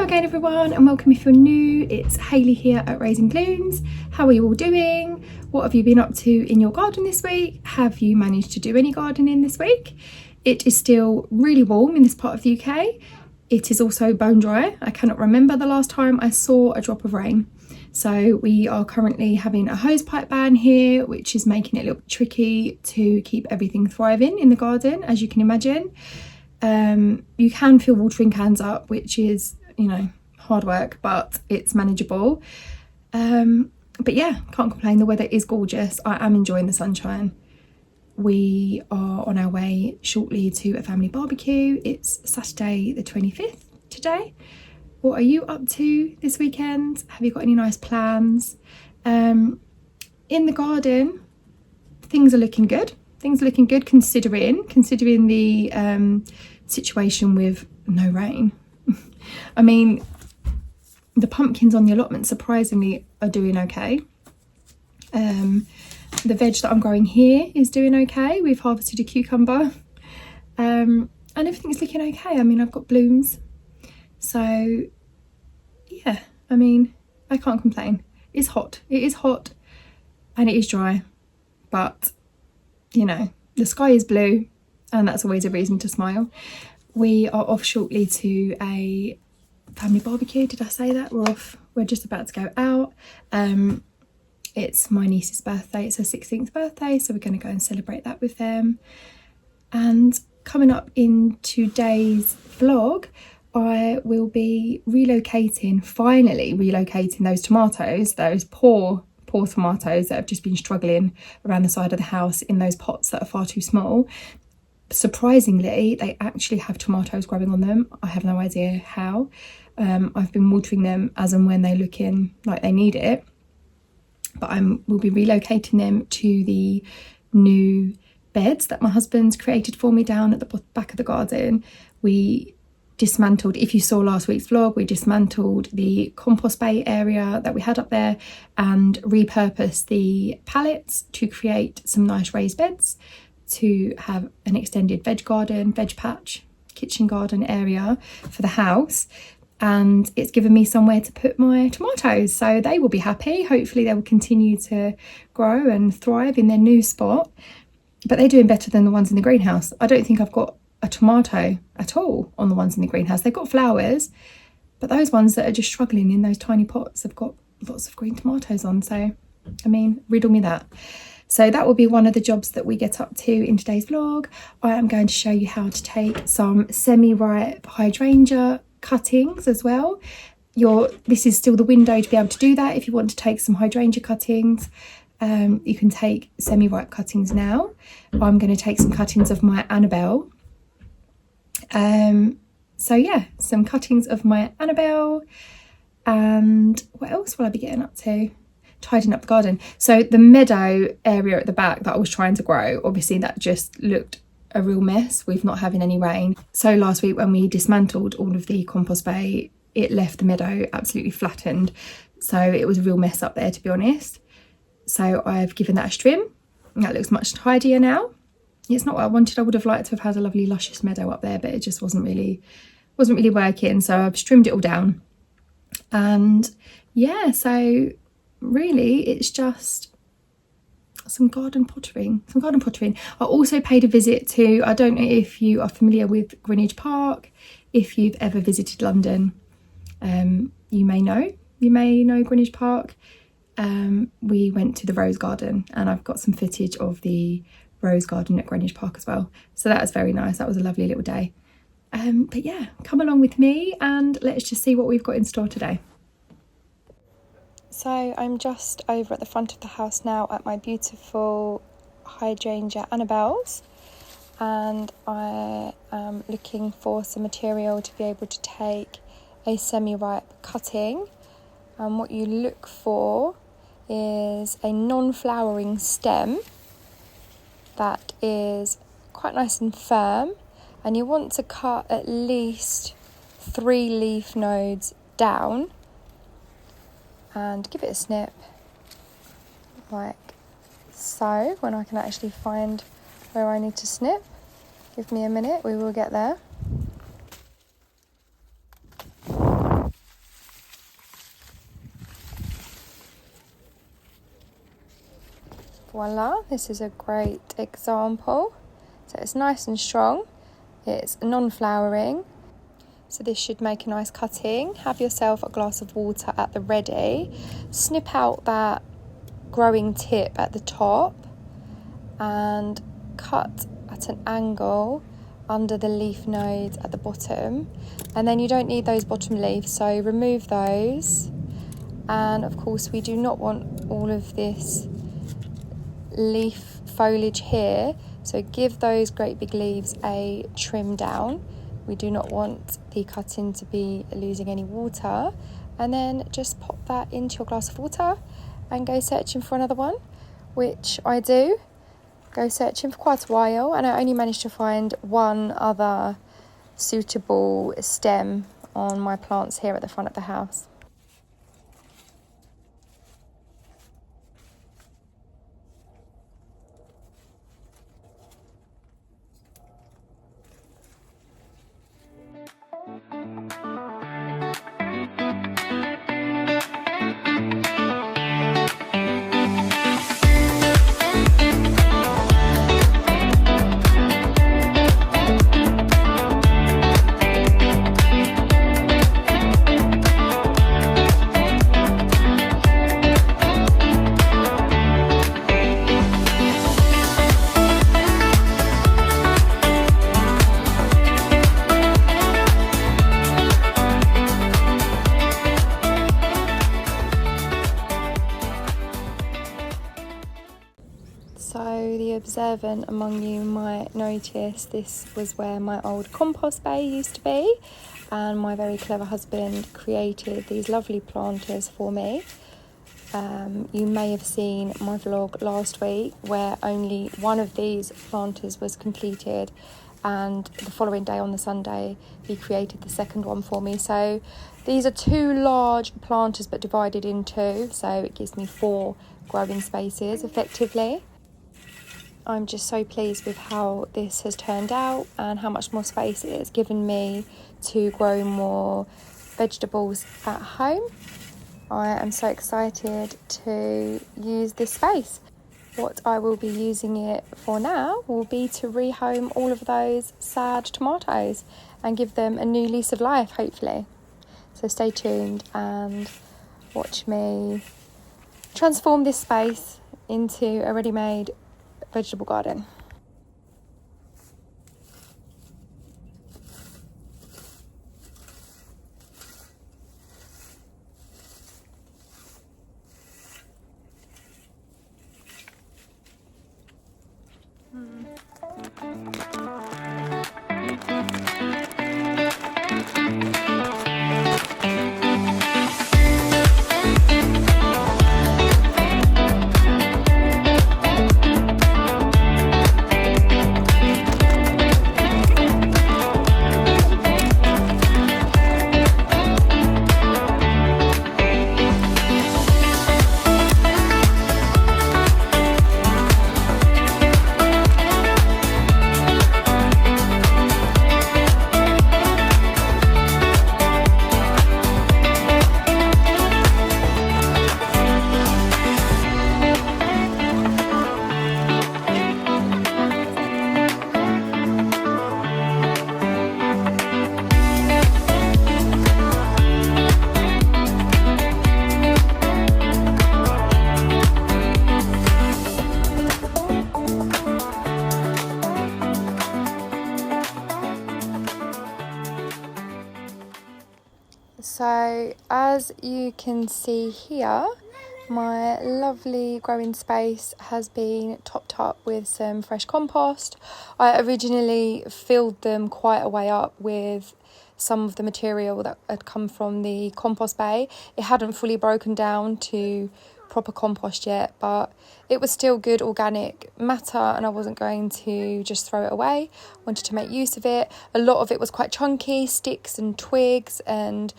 Hello again everyone, and welcome if you're new. It's Hayley here at Raising Blooms. How are you all doing? What have you been up to in your garden this week? Have you managed to do any gardening this week? It is still really warm in this part of the UK. It is also bone dry. I cannot remember the last time I saw a drop of rain. So we are currently having a hose pipe ban here, which is making it a little bit tricky to keep everything thriving in the garden, as you can imagine. You can fill watering cans up, which is, you know, hard work, but it's manageable. But yeah, can't complain. The weather is gorgeous. I am enjoying the sunshine. We are on our way shortly to a family barbecue. It's Saturday the 25th today. What are you up to this weekend? Have you got any nice plans? In the garden, things are looking good. Things are looking good considering the situation with no rain. I mean, the pumpkins on the allotment surprisingly are doing okay. The veg that I'm growing here is doing okay. We've harvested a cucumber, and everything's looking okay. I mean, I've got blooms, so yeah, I mean, I can't complain. It's hot. It is hot and it is dry, but you know, the sky is blue and that's always a reason to smile. We are off shortly to a family barbecue. Did I say that? We're off. We're just about to go out. It's my niece's birthday. It's her 16th birthday, so we're going to go and celebrate that with them. And coming up in today's vlog, I will be finally relocating those tomatoes, those poor tomatoes that have just been struggling around the side of the house in those pots that are far too small. Surprisingly, they actually have tomatoes growing on them. I have no idea how. I've been watering them as and when they're looking like they need it, but we'll be relocating them to the new beds that my husband's created for me down at the back of the garden. We dismantled, if you saw last week's vlog, we dismantled the compost bay area that we had up there and repurposed the pallets to create some nice raised beds to have an extended veg garden, veg patch, kitchen garden area for the house. And it's given me somewhere to put my tomatoes, so they will be happy. Hopefully they will continue to grow and thrive in their new spot, but they're doing better than the ones in the greenhouse. I don't think I've got a tomato at all on the ones in the greenhouse. They've got flowers, but those ones that are just struggling in those tiny pots have got lots of green tomatoes on. So, I mean, riddle me that. So that will be one of the jobs that we get up to in today's vlog. I am going to show you how to take some semi-ripe hydrangea cuttings as well. This is still the window to be able to do that. If you want to take some hydrangea cuttings, you can take semi-ripe cuttings now. I'm going to take some cuttings of my Annabelle. So yeah, some cuttings of my Annabelle. And what else will I be getting up to? Tidying up the garden. So the meadow area at the back that I was trying to grow, obviously that just looked a real mess with not having any rain. So last week when we dismantled all of the compost bay, it left the meadow absolutely flattened. So it was a real mess up there, to be honest. So I've given that a trim. That looks much tidier now. It's not what I wanted. I would have liked to have had a lovely luscious meadow up there, but it just wasn't really working. So I've trimmed it all down. And yeah, so really it's just some garden pottering. I also paid a visit to, I don't know if you are familiar with Greenwich Park. If you've ever visited London, you may know Greenwich Park. We went to the rose garden, and I've got some footage of the rose garden at Greenwich Park as well. So that was very nice. That was a lovely little day. But yeah, come along with me and let's just see what we've got in store today. So I'm just over at the front of the house now at my beautiful Hydrangea Annabelles, and I am looking for some material to be able to take a semi-ripe cutting. And what you look for is a non-flowering stem that is quite nice and firm, and you want to cut at least 3 leaf nodes down and give it a snip like so. When I can actually find where I need to snip, give me a minute, we will get there. Voila, this is a great example. So it's nice and strong, it's non-flowering, so this should make a nice cutting. Have yourself a glass of water at the ready, snip out that growing tip at the top and cut at an angle under the leaf nodes at the bottom, and then you don't need those bottom leaves, so remove those. And of course we do not want all of this leaf foliage here, so give those great big leaves a trim down. We do not want the cutting to be losing any water, and then just pop that into your glass of water and go searching for another one, which I do. Go searching for quite a while, and I only managed to find one other suitable stem on my plants here at the front of the house. So the observant among you might notice this was where my old compost bay used to be, and my very clever husband created these lovely planters for me. You may have seen my vlog last week where only one of these planters was completed, and the following day on the Sunday he created the second one for me. So these are 2 large planters but divided in 2, so it gives me 4 growing spaces effectively. I'm just so pleased with how this has turned out and how much more space it has given me to grow more vegetables at home. I am so excited to use this space. What I will be using it for now will be to rehome all of those sad tomatoes and give them a new lease of life, hopefully. So stay tuned and watch me transform this space into a ready-made vegetable garden. So as you can see here, my lovely growing space has been topped up with some fresh compost. I originally filled them quite a way up with some of the material that had come from the compost bay. It hadn't fully broken down to proper compost yet, but it was still good organic matter and I wasn't going to just throw it away. I wanted to make use of it. A lot of it was quite chunky, sticks and twigs and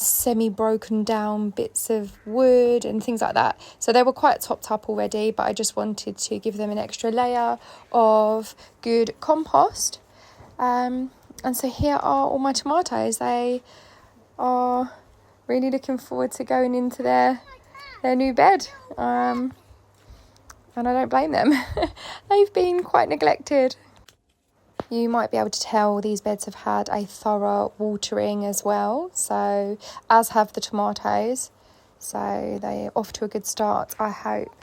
semi-broken down bits of wood and things like that. So they were quite topped up already, but I just wanted to give them an extra layer of good compost. And so here are all my tomatoes. They are really looking forward to going into their new bed. I'm and I don't blame them. They've been quite neglected. You might be able to tell these beds have had a thorough watering as well, so as have the tomatoes, so they're off to a good start, I hope.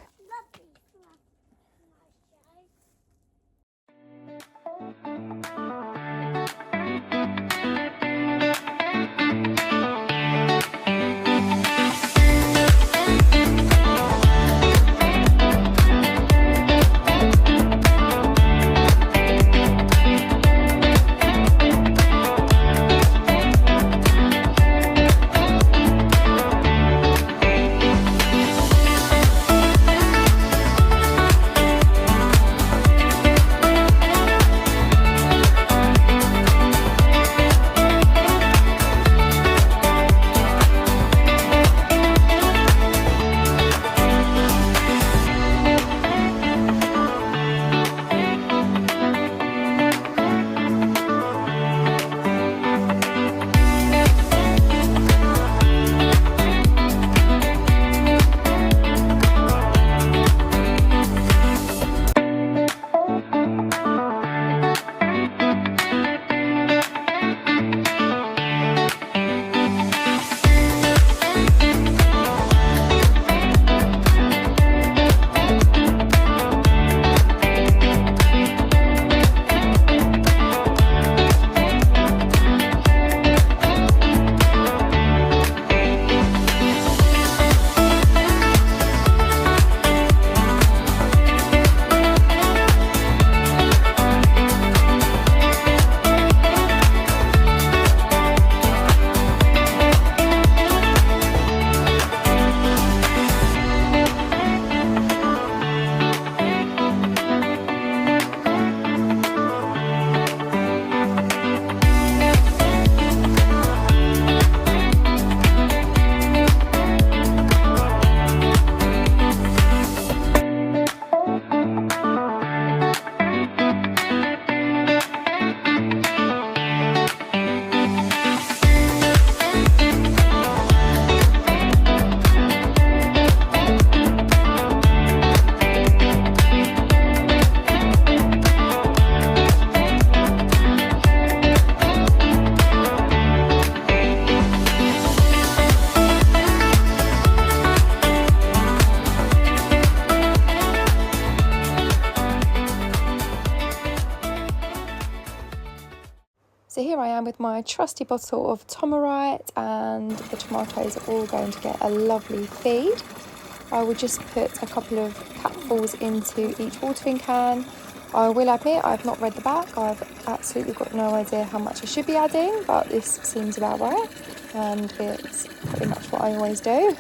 So here I am with my trusty bottle of Tomarite, and the tomatoes are all going to get a lovely feed. I will just put a couple of capfuls into each watering can. I will admit I've not read the back. I've absolutely got no idea how much I should be adding, but this seems about right, and it's pretty much what I always do.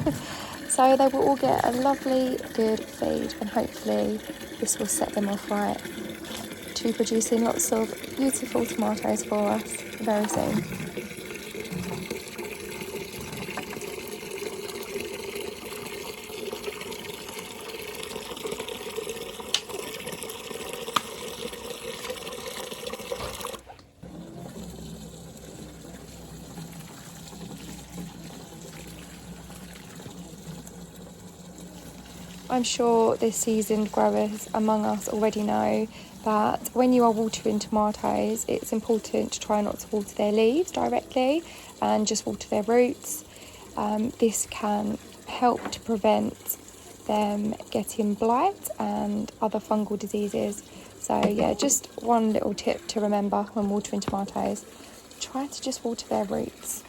So they will all get a lovely good feed, and hopefully this will set them off right to producing lots of beautiful tomatoes for us very soon. I'm sure the seasoned growers among us already know that when you are watering tomatoes, it's important to try not to water their leaves directly and just water their roots. This can help to prevent them getting blight and other fungal diseases. So yeah, just one little tip to remember when watering tomatoes: try to just water their roots.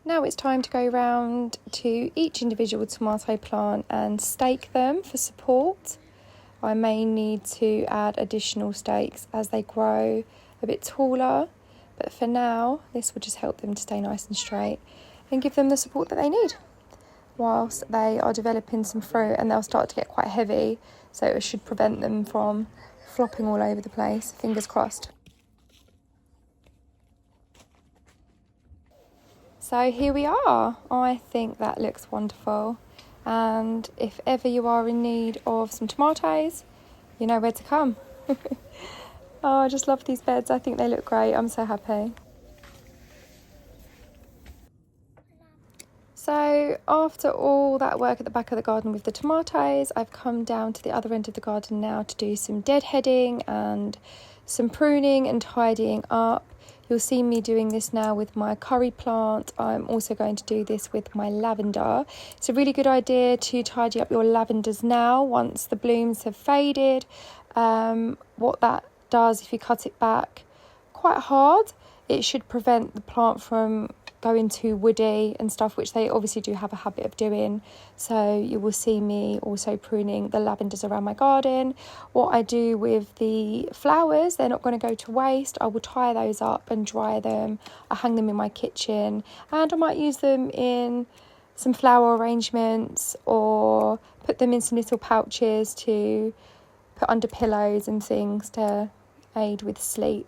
Now it's time to go round to each individual tomato plant and stake them for support. I may need to add additional stakes as they grow a bit taller, but for now this will just help them to stay nice and straight and give them the support that they need whilst they are developing some fruit, and they'll start to get quite heavy, so it should prevent them from flopping all over the place. Fingers crossed. So here we are. I think that looks wonderful, and if ever you are in need of some tomatoes, you know where to come. Oh, I just love these beds. I think they look great. I'm so happy. So after all that work at the back of the garden with the tomatoes, I've come down to the other end of the garden now to do some deadheading and some pruning and tidying up. You'll see me doing this now with my curry plant. I'm also going to do this with my lavender. It's a really good idea to tidy up your lavenders now once the blooms have faded. What that does, if you cut it back quite hard, it should prevent the plant from going too woody and stuff, which they obviously do have a habit of doing. So you will see me also pruning the lavenders around my garden. What I do with the flowers, they're not going to go to waste. I will tie those up and dry them. I hang them in my kitchen, and I might use them in some flower arrangements or put them in some little pouches to put under pillows and things to aid with sleep.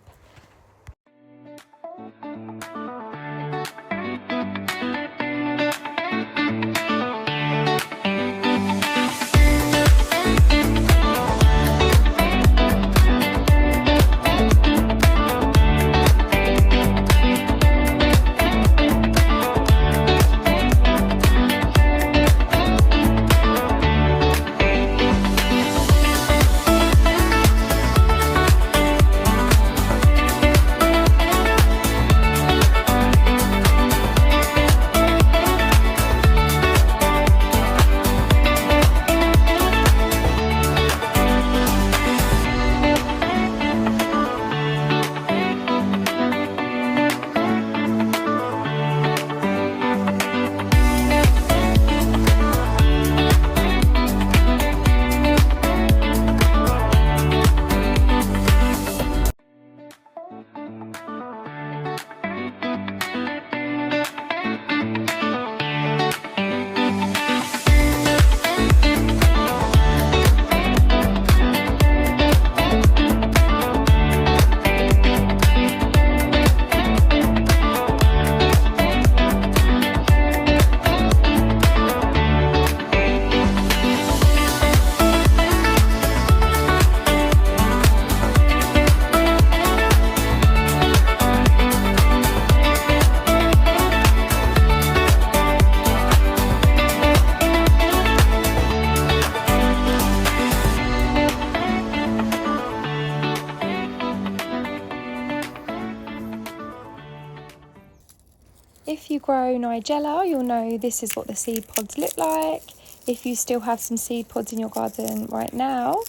If you grow Nigella, you'll know this is what the seed pods look like. If you still have some seed pods in your garden right now,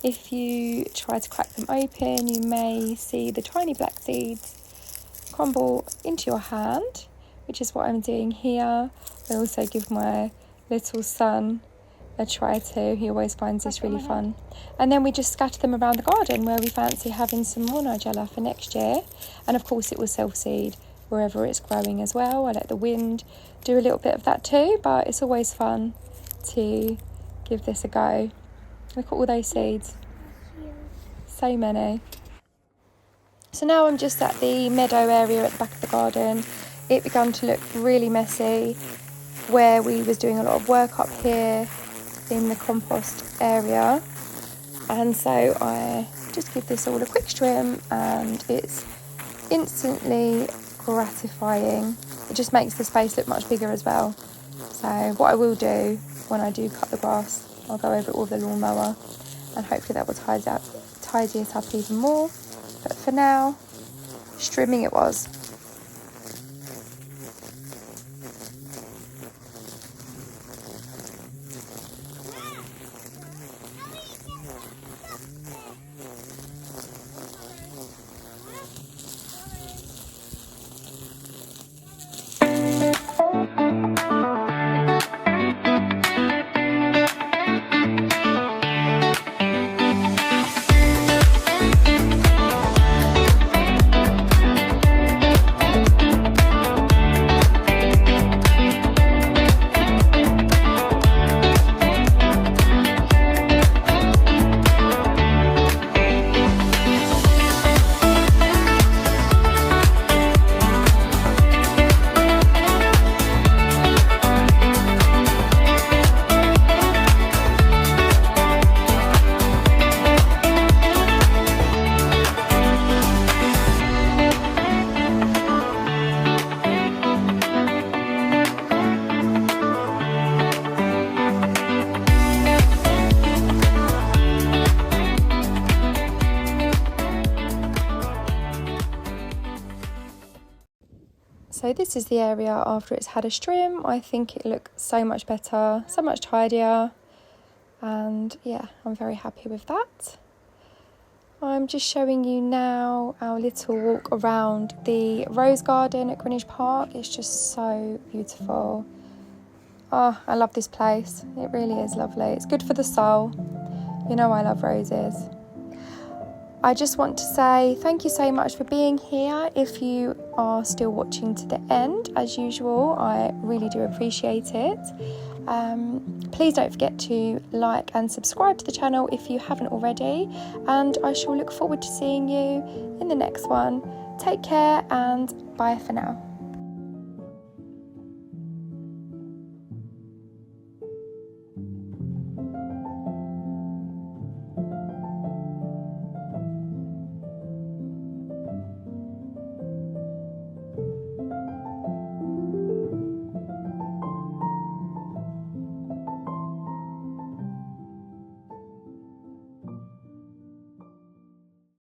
if you try to crack them open, you may see the tiny black seeds crumble into your hand, which is what I'm doing here. I also give my little son a try too. He always finds this really fun. And then we just scatter them around the garden where we fancy having some more Nigella for next year. And of course it will self-seed wherever it's growing as well. I let the wind do a little bit of that too, but it's always fun to give this a go. Look at all those seeds. So many. So now I'm just at the meadow area at the back of the garden. It began to look really messy where we was doing a lot of work up here in the compost area. And so I just give this all a quick trim and it's instantly gratifying. It just makes the space look much bigger as well. So what I will do when I do cut the grass, I'll go over it with the lawnmower and hopefully that will tidy it up even more. But for now, trimming it was. So this is the area after it's had a trim. I think it looks so much better, so much tidier, and yeah, I'm very happy with that. I'm just showing you now our little walk around the rose garden at Greenwich Park. It's just so beautiful. Oh, I love this place. It really is lovely. It's good for the soul. You know I love roses. I just want to say thank you so much for being here. If you are still watching to the end, as usual, I really do appreciate it. Please don't forget to like and subscribe to the channel if you haven't already, and I shall look forward to seeing you in the next one. Take care and bye for now.